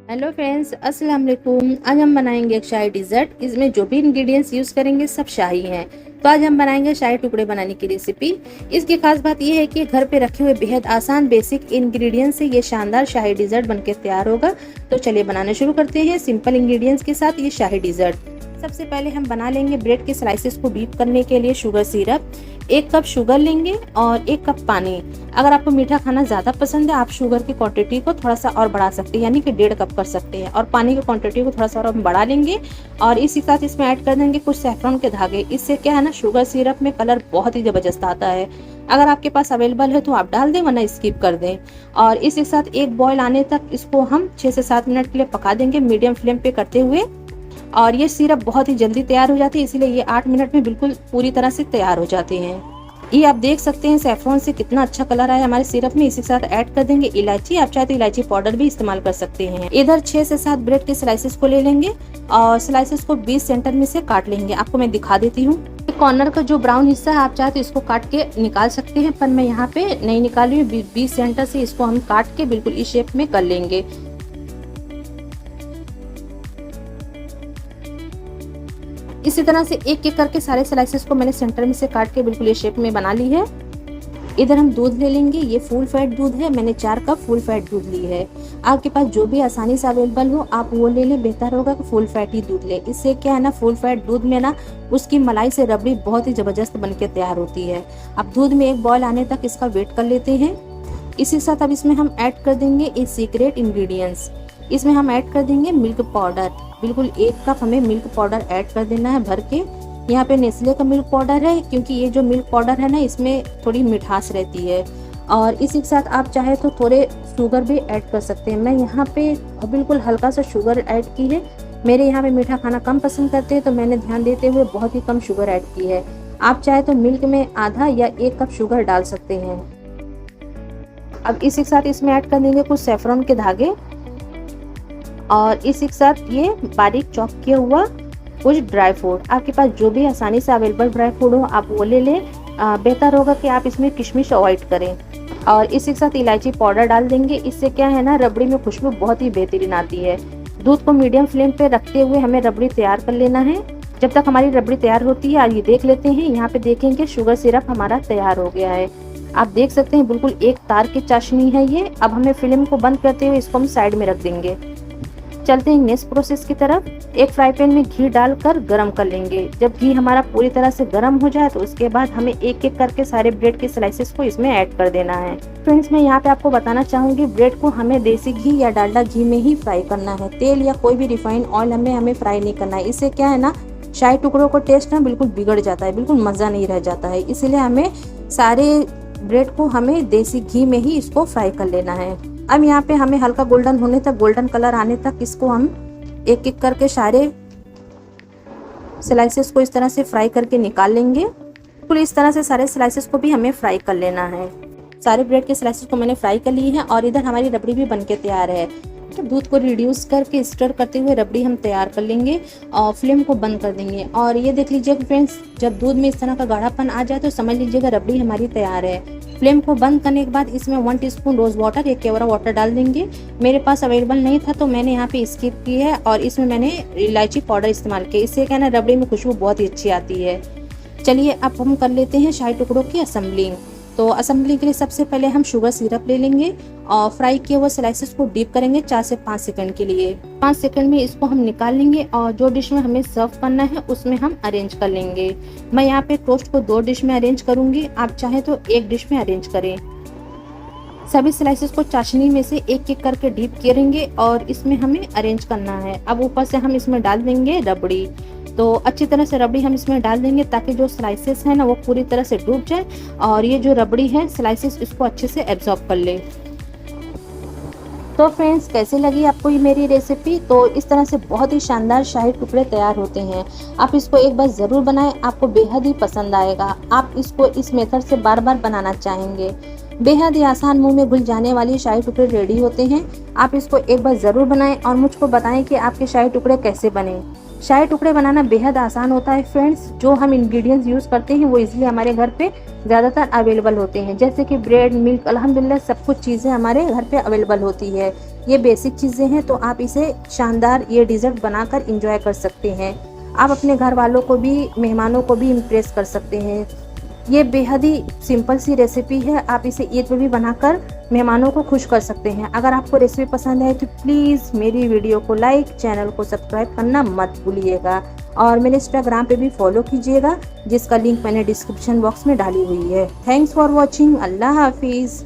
Hello friends, अस्सलाम वालेकुम। आज हम बनाएंगे एक शाही डिज़र्ट। इसमें जो भी इंग्रेडिएंट्स यूज़ करेंगे सब शाही हैं। तो आज हम बनाएंगे शाही टुकड़े बनाने की रेसिपी। इसकी खास बात यह है कि घर पे रखे हुए बेहद आसान बेसिक इंग्रेडिएंट्स से ये शानदार शाही डिज़र्ट बनके तैयार होगा। तो चलिए बनाना शुरू करते हैं सिंपल इंग्रेडिएंट्स के साथ ये शाही डिज़र्ट। सबसे पहले हम बना लेंगे ब्रेड के स्लाइसेस को डीप करने के लिए शुगर सिरप। 1 कप शुगर लेंगे और 1 कप पानी। अगर आपको मीठा खाना ज़्यादा पसंद है आप शुगर की क्वांटिटी को थोड़ा सा और बढ़ा सकते हैं, यानी कि 1.5 कप कर सकते हैं, और पानी की क्वांटिटी को थोड़ा सा और बढ़ा लेंगे। और इसी साथ इसमें ऐड कर देंगे कुछ सैफरन के धागे। इससे क्या है ना, शुगर सिरप में कलर बहुत ही ज़बरदस्त आता है। अगर आपके पास अवेलेबल है तो आप डाल दें, वरना स्किप कर दें। और इसी साथ एक बॉयल आने तक इसको हम 6 से 7 मिनट के लिए पका देंगे मीडियम फ्लेम पे करते हुए। और ये सिरप बहुत ही जल्दी तैयार हो जाती है, इसीलिए ये 8 मिनट में बिल्कुल पूरी तरह से तैयार हो जाते हैं। ये आप देख सकते हैं सैफरन से कितना अच्छा कलर आया हमारे सिरप में। इसी के साथ ऐड कर देंगे इलायची। आप चाहे तो इलायची पाउडर भी इस्तेमाल कर सकते हैं। इधर 6 से 7 ब्रेड के स्लाइसेस को ले लेंगे और स्लाइसेस को 20 सेंटर में से काट लेंगे। आपको मैं दिखा देती हूँ। कॉर्नर का जो ब्राउन हिस्सा है आप चाहे तो इसको काट के निकाल सकते हैं, पर मैं यहाँ पे नहीं निकाल रही हूँ। 20 सेंटर से इसको हम काट के बिल्कुल इस शेप में कर लेंगे। इसी तरह से एक एक करके सारे स्लाइसेस को मैंने सेंटर में से काट के बिल्कुल ये शेप में बना ली है। इधर हम दूध ले लेंगे। ये फुल फैट दूध है, मैंने 4 कप फुल फैट दूध ली है। आपके पास जो भी आसानी से अवेलेबल हो आप वो ले लें, बेहतर होगा कि फुल फैट ही दूध ले। इससे क्या है ना, फुल फैट दूध में ना उसकी मलाई से रबड़ी बहुत ही ज़बरदस्त बन के तैयार होती है। अब दूध में एक बॉयल आने तक इसका वेट कर लेते हैं। इसी साथ अब इसमें हम ऐड कर देंगे ये सीक्रेट इंग्रेडिएंट्स। इसमें हम ऐड कर देंगे मिल्क पाउडर। बिल्कुल 1 कप हमें मिल्क पाउडर ऐड कर देना है भर के। यहाँ पे नेस्ले का मिल्क पाउडर है, क्योंकि ये जो मिल्क पाउडर है ना इसमें थोड़ी मिठास रहती है। और इसी के साथ आप चाहे तो थोड़े शुगर भी ऐड कर सकते हैं। मैं यहाँ पे बिल्कुल हल्का सा शुगर ऐड की है। मेरे यहाँ पे मीठा खाना कम पसंद करते हैं तो मैंने ध्यान देते हुए बहुत ही कम शुगर ऐड की है। आप चाहे तो मिल्क में आधा या 1 कप शुगर डाल सकते हैं। अब इसी के साथ इसमें ऐड कर देंगे कुछ सैफरन के धागे और इसी के साथ ये बारीक चॉप किया हुआ कुछ ड्राई फ्रूट। आपके पास जो भी आसानी से अवेलेबल ड्राई फ्रूट हो आप वो ले लें। बेहतर होगा कि आप इसमें किशमिश अवॉइड करें। और इसी के साथ इलायची पाउडर डाल देंगे। इससे क्या है ना, रबड़ी में खुशबू बहुत ही बेहतरीन आती है। दूध को मीडियम फ्लेम पे रखते हुए हमें रबड़ी तैयार कर लेना है। जब तक हमारी रबड़ी तैयार होती है आइए देख लेते हैं। यहाँ पे देखेंगे शुगर सिरप हमारा तैयार हो गया है। आप देख सकते हैं बिल्कुल एक तार की चाशनी है ये। अब हमें फ्लेम को बंद करते हुए इसको हम साइड में रख देंगे। चलते हैं नेक्स्ट प्रोसेस की तरफ। एक फ्राई पैन में घी डालकर गरम कर लेंगे। जब घी हमारा पूरी तरह से गरम हो जाए तो उसके बाद हमें एक एक करके सारे ब्रेड के स्लाइसेस को इसमें ऐड कर देना है। फ्रेंड्स, मैं यहाँ पे आपको बताना चाहूँगी ब्रेड को हमें देसी घी या डालडा घी में ही फ्राई करना है। तेल या कोई भी रिफाइंड ऑयल हमें फ्राई नहीं करना है। इससे क्या है ना, शाही टुकड़ों का टेस्ट ना बिल्कुल बिगड़ जाता है, बिल्कुल मज़ा नहीं रह जाता है। इसीलिए हमें सारे ब्रेड को हमें देसी घी में ही इसको फ्राई कर लेना है। अब यहाँ पे हमें हल्का गोल्डन होने तक, गोल्डन कलर आने तक इसको हम एक एक करके सारे स्लाइसेस को इस तरह से फ्राई करके निकाल लेंगे। बिल्कुल इस तरह से सारे स्लाइसेस को भी हमें फ्राई कर लेना है। सारे ब्रेड के स्लाइसेस को मैंने फ्राई कर ली है और इधर हमारी रबड़ी भी बनके तैयार है। तो दूध को रिड्यूस करके स्टर करते हुए रबड़ी हम तैयार कर लेंगे और फ्लेम को बंद कर देंगे। और ये देख लीजिएगा फ्रेंड्स, जब दूध में इस तरह का गाढ़ापन आ जाए तो समझ लीजिएगा रबड़ी हमारी तैयार है। फ्लेम को बंद करने के बाद इसमें 1 टीस्पून रोज़ वाटर, 1 केवड़ा वाटर डाल देंगे। मेरे पास अवेलेबल नहीं था तो मैंने यहाँ पे स्किप की है और इसमें मैंने इलायची पाउडर इस्तेमाल किया। इससे क्या है ना, रबड़ी में खुशबू बहुत ही अच्छी आती है। चलिए अब हम कर लेते हैं शाही टुकड़ों की असेंबलिंग। तो असेंबली के लिए सबसे पहले हम शुगर सिरप ले लेंगे और फ्राई किए हुए स्लाइसेस को डीप करेंगे 4 से 5 सेकंड के लिए। 5 सेकंड में इसको हम निकाल लेंगे और जो डिश में हमें सर्व करना है उसमें हम अरेंज कर लेंगे। मैं यहाँ पे टोस्ट को 2 डिश में अरेंज करूंगी, आप चाहे तो 1 डिश में अरेंज करें। सभी स्लाइसेस को चाशनी में से एक एक करके डीप करेंगे और इसमें हमें अरेंज करना है। अब ऊपर से हम इसमें डाल देंगे रबड़ी। तो अच्छी तरह से रबड़ी हम इसमें डाल देंगे ताकि जो स्लाइसेस है ना वो पूरी तरह से डूब जाए और ये जो रबड़ी है स्लाइसेस इसको अच्छे से एब्जॉर्ब कर ले। तो फ्रेंड्स, कैसी लगी आपको ये मेरी रेसिपी? तो इस तरह से बहुत ही शानदार शाही टुकड़े तैयार होते हैं। आप इसको एक बार ज़रूर बनाएं, आपको बेहद ही पसंद आएगा। आप इसको इस मेथड से बार बार बनाना चाहेंगे। बेहद ही आसान, मुंह में घुल जाने वाली शाही टुकड़े रेडी होते हैं। आप इसको एक बार ज़रूर बनाएं और मुझको बताएं कि आपके शाही टुकड़े कैसे बने। शाही टुकड़े बनाना बेहद आसान होता है फ्रेंड्स। जो हम इंग्रेडिएंट्स यूज़ करते हैं वो इजीली हमारे घर पे ज़्यादातर अवेलेबल होते हैं, जैसे कि ब्रेड, मिल्क, अल्हम्दुलिल्लाह सब कुछ चीज़ें हमारे घर पे अवेलेबल होती है। ये बेसिक चीज़ें हैं, तो आप इसे शानदार ये डिज़र्ट बनाकर इंजॉय कर सकते हैं। आप अपने घर वालों को भी, मेहमानों को भी इम्प्रेस कर सकते हैं। ये बेहद ही सिंपल सी रेसिपी है, आप इसे ईद में भी बनाकर मेहमानों को खुश कर सकते हैं। अगर आपको रेसिपी पसंद आए तो प्लीज़ मेरी वीडियो को लाइक, चैनल को सब्सक्राइब करना मत भूलिएगा और मेरे इंस्टाग्राम पे भी फॉलो कीजिएगा, जिसका लिंक मैंने डिस्क्रिप्शन बॉक्स में डाली हुई है। Thanks for watching. अल्लाह हाफिज़।